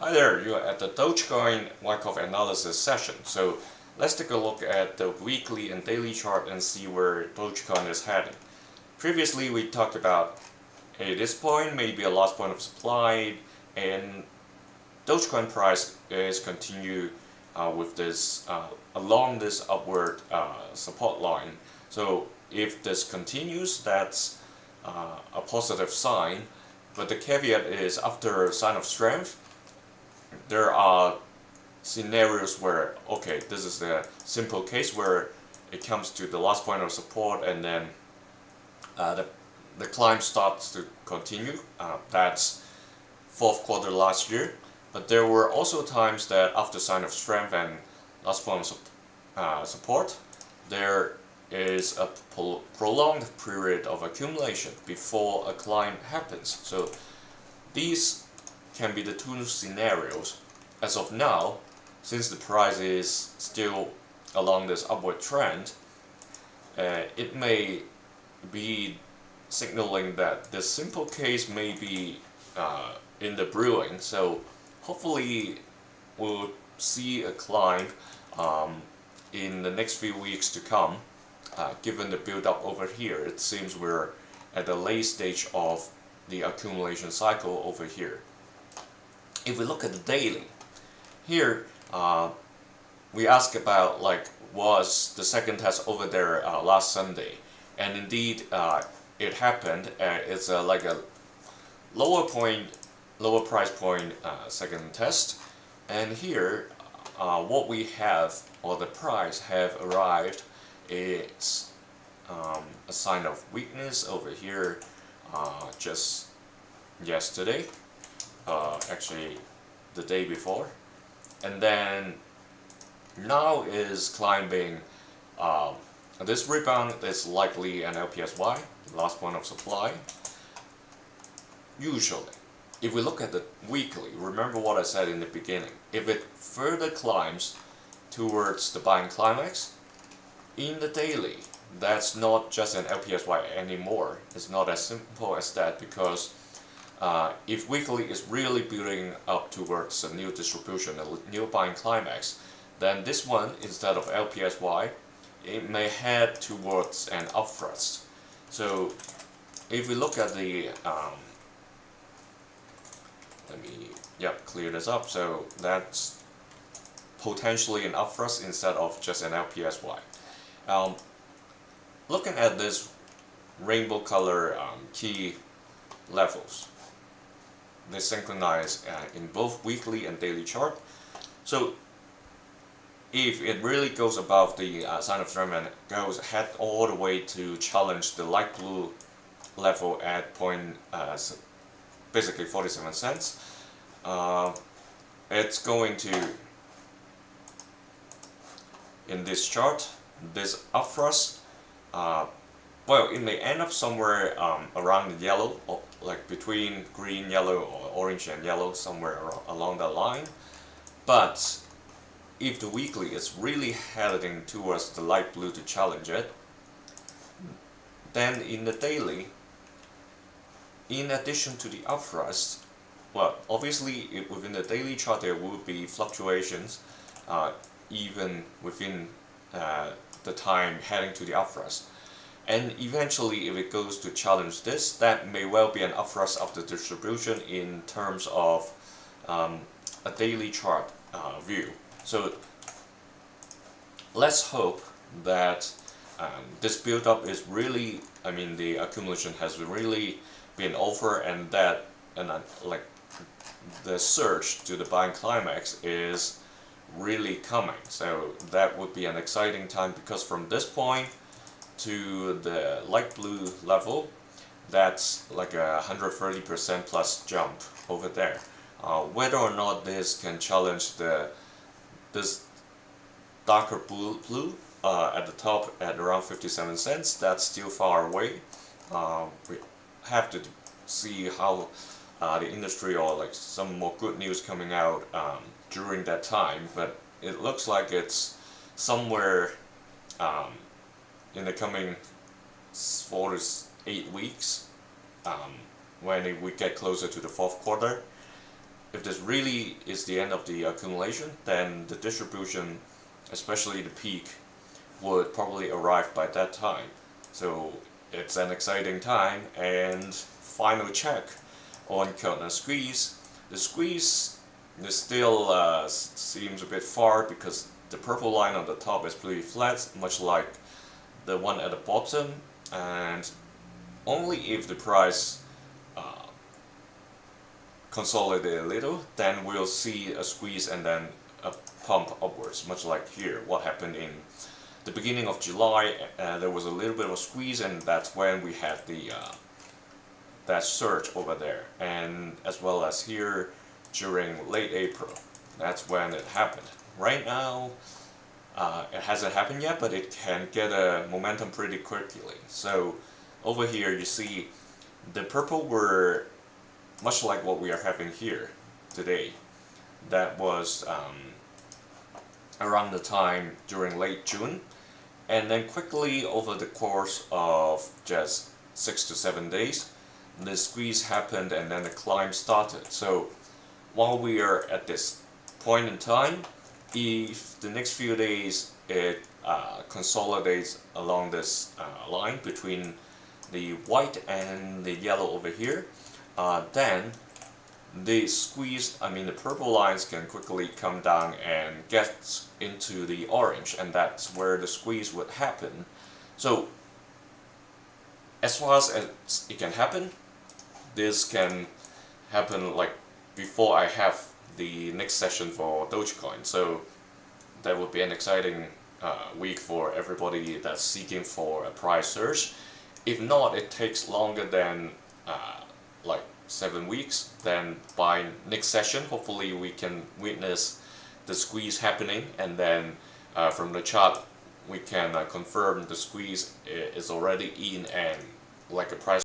Hi there, you're at the Dogecoin Wyckoff analysis session. So let's take a look at the weekly and daily chart and see where Dogecoin is heading. Previously we talked about, hey, this point may be a last point of supply, and Dogecoin price is continue with this along this upward support line. So if this continues, that's a positive sign. But the caveat is, after a sign of strength, there are scenarios where, okay, this is the simple case where it comes to the last point of support and then the climb starts to continue. That's fourth quarter last year. But there were also times that after sign of strength and last point of support, there is a prolonged period of accumulation before a climb happens. So these can be the two scenarios. As of now, since the price is still along this upward trend, it may be signaling that the simple case may be in the brewing. So hopefully we'll see a climb in the next few weeks to come. Given the build up over here, it seems we're at the late stage of the accumulation cycle over here. If we look at the daily, here we ask about, like, was the second test over there last Sunday, and indeed it happened. It's like a lower price point second test, and here what we have, or the price have arrived, is a sign of weakness over here just yesterday, actually the day before, and then now is climbing. This rebound is likely an LPSY, last point of supply. Usually, if we look at the weekly, remember what I said in the beginning, if it further climbs towards the buying climax, in the daily, that's not just an LPSY anymore. It's not as simple as that, because if weekly is really building up towards a new distribution, a new buying climax, then this one, instead of LPSY, it may head towards an upthrust. So if we look at the let me clear this up. So that's potentially an upthrust instead of just an LPSY. Looking at this rainbow color key levels, they synchronize in both weekly and daily chart. So if it really goes above the sign of strength and goes head all the way to challenge the light blue level at basically 47 cents, it's going to, in this chart, this upthrust, well, it may end up somewhere around the yellow, or like between green, yellow, or orange and yellow, somewhere along that line. But if the weekly is really heading towards the light blue to challenge it, then in the daily, in addition to the upthrust, well, obviously within the daily chart there will be fluctuations even within the time heading to the upthrust. And eventually, if it goes to challenge this, that may well be an upthrust of the distribution in terms of a daily chart view. So let's hope that this build-up is really, the accumulation has really been over, and that like the surge to the buying climax is really coming. So that would be an exciting time, because from this point to the light blue level, that's like a 130% plus jump over there. Whether or not this can challenge this darker blue at the top at around 57 cents, that's still far away. We have to see how the industry, or like some more good news coming out during that time, but it looks like it's somewhere in the coming 4 to 8 weeks, when we get closer to the fourth quarter. if this really is the end of the accumulation, then the distribution, especially the peak, would probably arrive by that time. So it's an exciting time. And final check on count and squeeze. The squeeze is still seems a bit far because the purple line on the top is pretty flat, much like the one at the bottom, and only if the price consolidate a little, then we'll see a squeeze and then a pump upwards, much like here. What happened in the beginning of July, there was a little bit of a squeeze, and that's when we had the that surge over there, and as well as here during late April. That's when it happened. Right now, it hasn't happened yet, but it can get a momentum pretty quickly. So over here you see the purple were much like what we are having here today. That was around the time during late June, and then quickly over the course of just 6 to 7 days, the squeeze happened and then the climb started. So while we are at this point in time, if the next few days it consolidates along this line between the white and the yellow over here, then the squeeze, the purple lines can quickly come down and get into the orange, and that's where the squeeze would happen. So as fast as it can happen, this can happen like before I have the next session for Dogecoin. So that would be an exciting week for everybody that's seeking for a price surge. If not, it takes longer than like 7 weeks. Then by next session, hopefully we can witness the squeeze happening, and then from the chart we can confirm the squeeze is already in and like a price